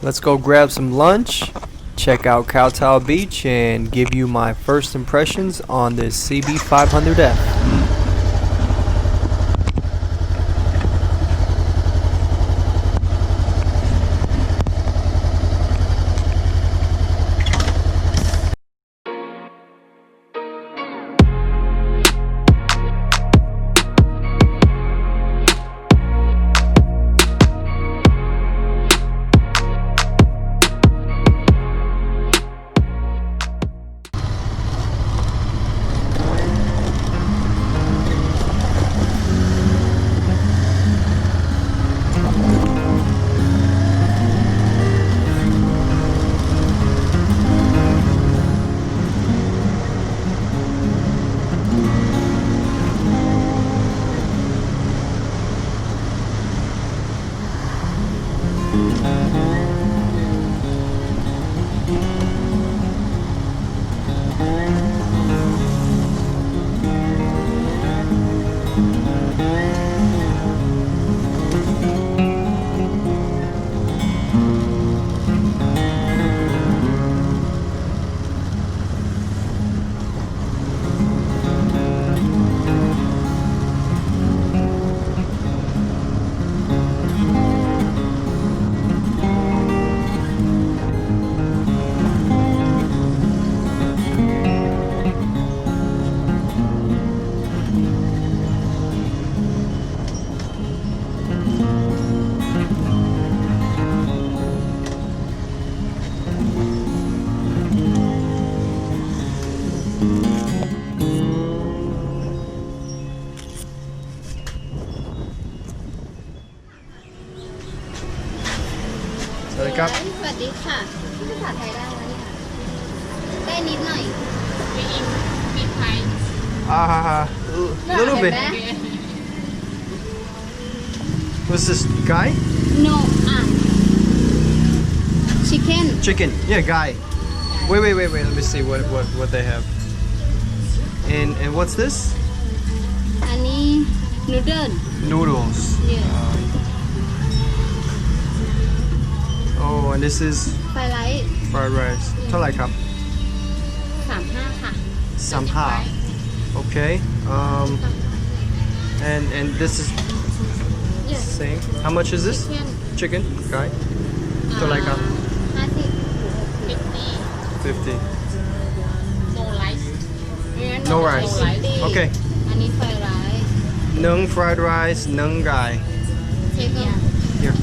Let's go grab some lunch, check out Kowtow Beach, and give you my first impressions on this CB500F.สวัสดีครับสวัสดีค่ะพูดภาษาไทยได้ไหมได้นิดหน่อยมีไทยLittle bit. What's this, guy? No chicken Chicken. Yeah, guy. Wait. Let me see what they have. And what's this? อันนี้ Noodles. Yeah. Oh, and this is ไฟไลท์ fried rice. เท่าไหร่ครับ 35ค่ะ 35. Okay. And this is Yes. same. How much is this? Chicken, guy. เท่าไหร่ครับ 50 50. No rice No rice. Okay. อันนี้ไฟไลท์ Nung fried rice, nung guy. เช็คก่อน Here.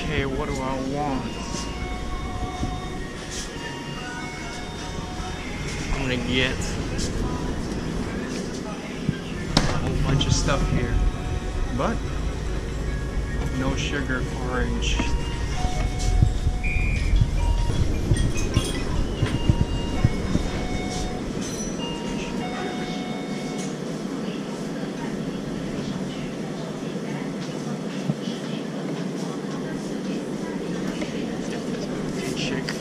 Okay, what do I want? I'm gonna get a whole bunch of stuff here, but no sugar orange. Shake.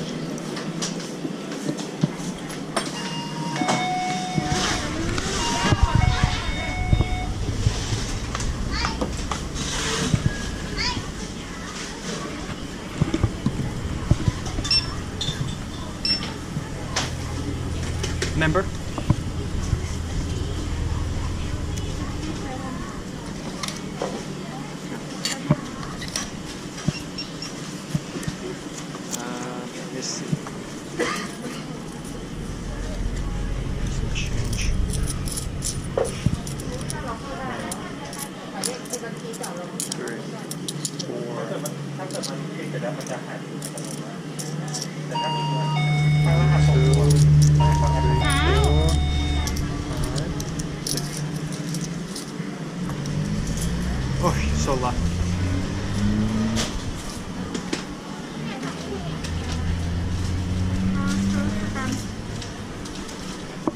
Member? Let me see. Some change. 3, 4, 5, 6. Oh, so loud.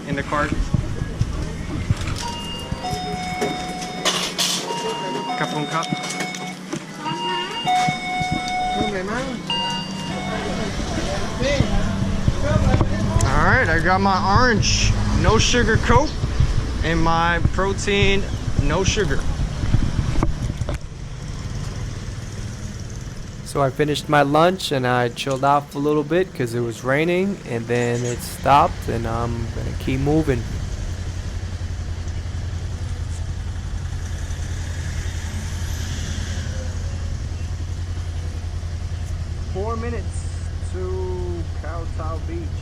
In the cart. ครับผมครับAlright, I got my orange, no sugar Coke, and my protein, no sugar. So I finished my lunch and I chilled out for a little bit because it was raining, and then it stopped and I'm gonna keep moving. Four minutes to Kowtow Beach.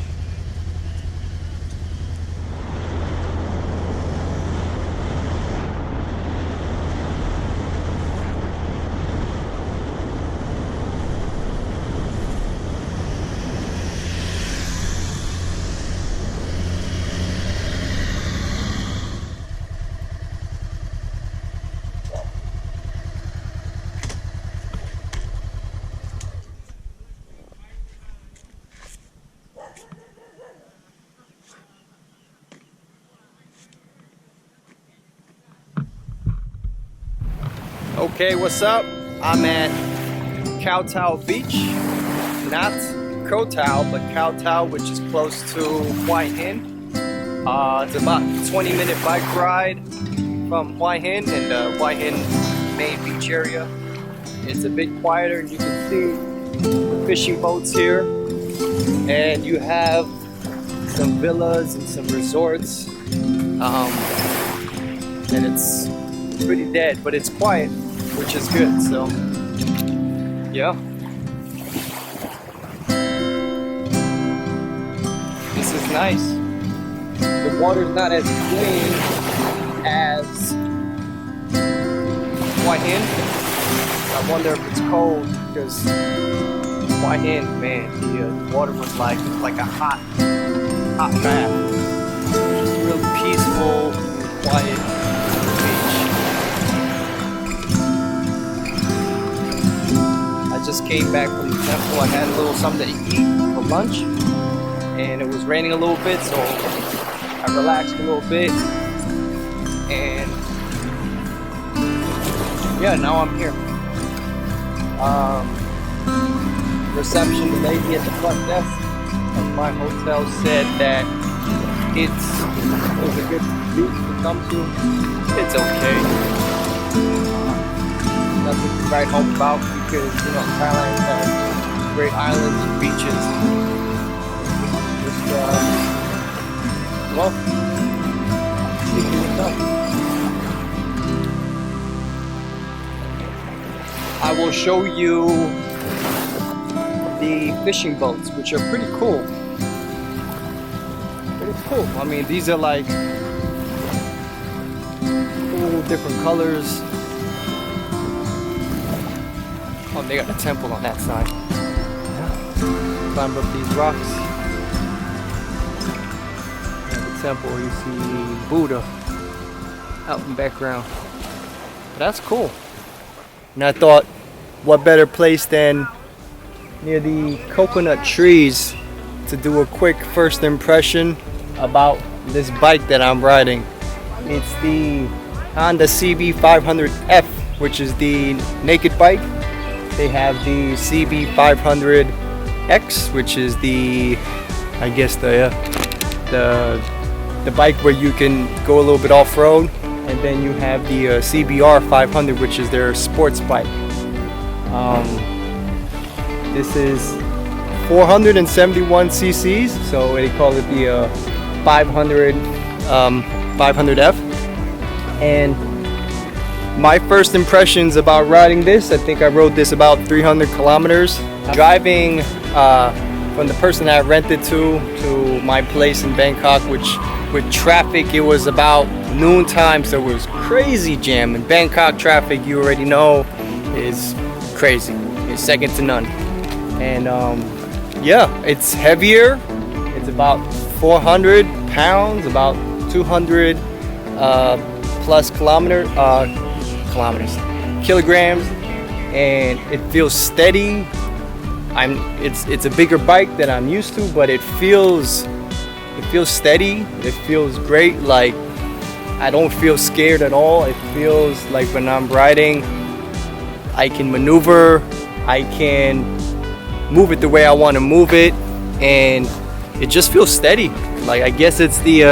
Okay, what's up? I'm at Kowtow Beach, not Koh-Tao, but Kowtow, which is close to Hua Hin. It's about a 20-minute bike ride from Hua Hin and the Hua Hin main beach area. It's a bit quieter, and you can see the fishing boats here, and you have some villas and some resorts, and it's pretty dead, but it's quiet, which is good. So yeah, this is nice. The water's not as clean as Hua Hin. I wonder if it's cold, because Hua Hin, man, the water was like a hot bath. Just real peaceful and quiet. I just came back from the temple. I had a little something to eat for lunch, and it was raining a little bit, so I relaxed a little bit, and yeah, now I'm here. Reception, the lady at the front desk of my hotel said that it was a good beach to come to. It's okay. Nothing to write home about, because Thailand has great islands and beaches. Just well, taking it up. I will show you the fishing boats, which are pretty cool. Pretty cool. I mean, these are like cool, different colors. Oh, they got a temple on that side. Yeah. Climb up these rocks. The temple, you see Buddha out in the background. But that's cool. And I thought, what better place than near the coconut trees to do a quick first impression about this bike that I'm riding. It's the Honda CB500F, which is the naked bike. They have the CB500X, which is the bike where you can go a little bit off-road, and then you have the CBR500, which is their sports bike. This is 471 cc's, so they call it the 500F. And my first impressions about riding this, I think I rode this about 300 kilometers. Driving from the person I rented to my place in Bangkok, which with traffic, it was about noontime, so it was crazy jam. And Bangkok traffic, you already know, is crazy. It's second to none. And yeah, it's heavier. It's about 400 pounds, about 200 plus kilograms, and it feels steady. It's a bigger bike than I'm used to, but it feels steady. It feels great. Like I don't feel scared at all. It feels like when I'm riding, I can maneuver, I can move it the way I want to move it, and it just feels steady. Like, I guess it's the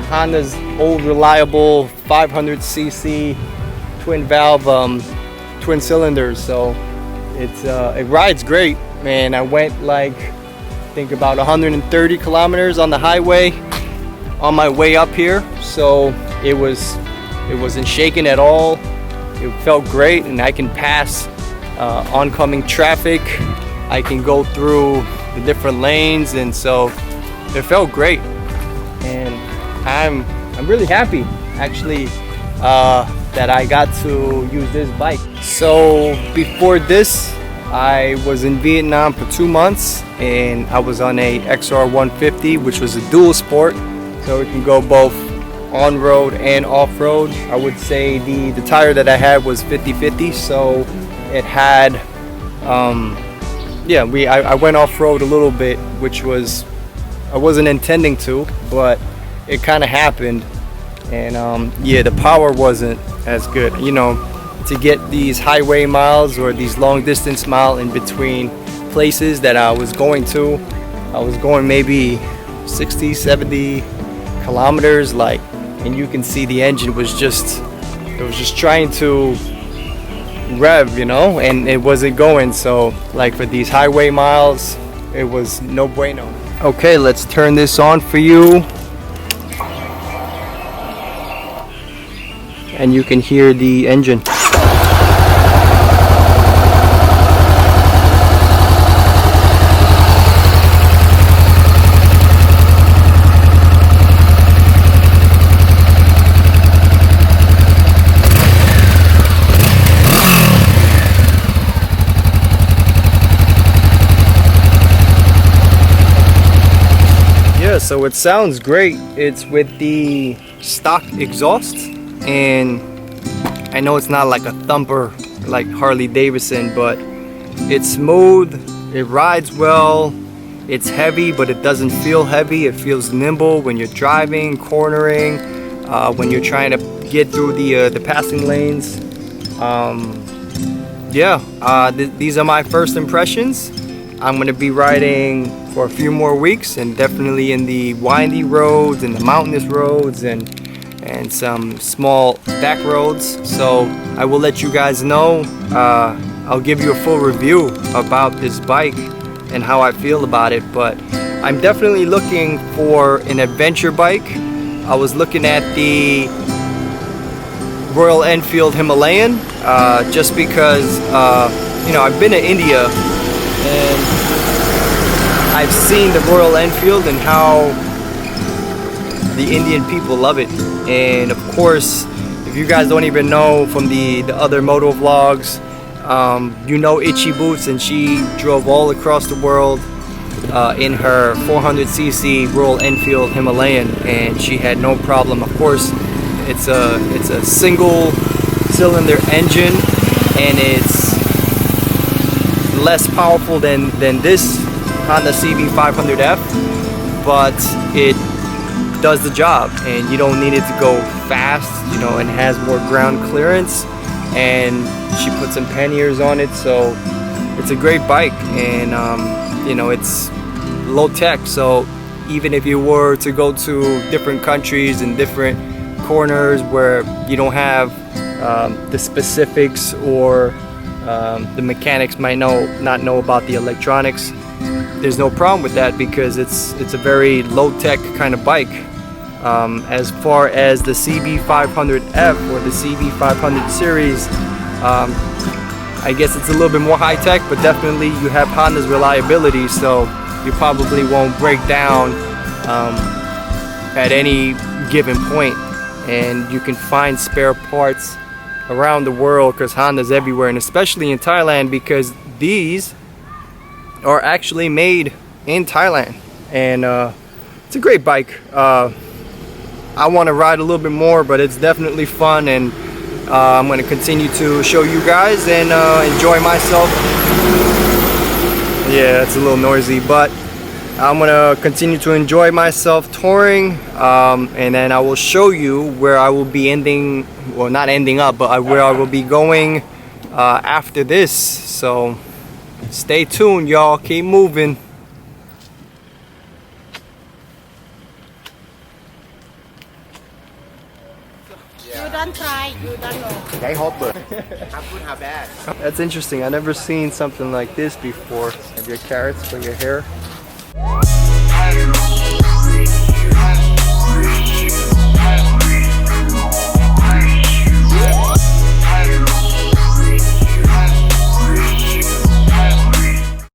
Honda's old reliable 500cc twin valve, twin cylinders. So it rides great, man. I went like, I think about 130 kilometers on the highway on my way up here, so it wasn't shaking at all. It felt great, and I can pass oncoming traffic. I can go through the different lanes, and so it felt great. And I'm really happy actually that I got to use this bike. So before this, I was in Vietnam for 2 months, and I was on a XR150, which was a dual sport, so it can go both on-road and off-road. I would say the tire that I had was 50-50, so it had I went off-road a little bit, which was, I wasn't intending to, but it kind of happened. And yeah, the power wasn't as good, you know, to get these highway miles or these long distance mile in between places that I was going to. I was going maybe 60, 70 kilometers, like, and you can see the engine was just, it was just trying to rev, you know, and it wasn't going. So like for these highway miles, it was no bueno. Okay, let's turn this on for you, and you can hear the engine. So it sounds great. It's with the stock exhaust, and I know it's not like a thumper like Harley Davidson, but it's smooth, it rides well, it's heavy, but it doesn't feel heavy. It feels nimble when you're driving, cornering, when you're trying to get through the passing lanes. These are my first impressions. I'm going to be riding for a few more weeks, and definitely in the windy roads and the mountainous roads and some small back roads. So I will let you guys know. I'll give you a full review about this bike and how I feel about it. But I'm definitely looking for an adventure bike. I was looking at the Royal Enfield Himalayan just because you know, I've been to India and I've seen the Royal Enfield and how the Indian people love it. And of course, if you guys don't even know from the other moto vlogs, you know Itchy Boots, and she drove all across the world in her 400cc Royal Enfield Himalayan, and she had no problem. Of course, it's a single cylinder engine, and it's less powerful than this Honda CB500F, but it does the job, and you don't need it to go fast, you know, and has more ground clearance, and she put some panniers on it, so it's a great bike. And you know, it's low tech, so even if you were to go to different countries and different corners where you don't have the specifics, or the mechanics might not know about the electronics, there's no problem with that, because it's a very low-tech kind of bike. As far as the CB500F or the CB500 series, I guess it's a little bit more high-tech, but definitely you have Honda's reliability, so you probably won't break down at any given point, and you can find spare parts around the world because Honda's everywhere, and especially in Thailand, because these are actually made in Thailand. And it's a great bike. I want to ride a little bit more, but it's definitely fun, and I'm going to continue to show you guys and enjoy myself. Yeah, it's a little noisy, but I'm gonna continue to enjoy myself touring, and then I will show you where I will be ending, well, not ending up, but where I will be going after this. So stay tuned, y'all. Keep moving. You don't try, you don't know. Cái hộp bự. How good, how bad? That's interesting. I've never seen something like this before. Have your carrots for your hair.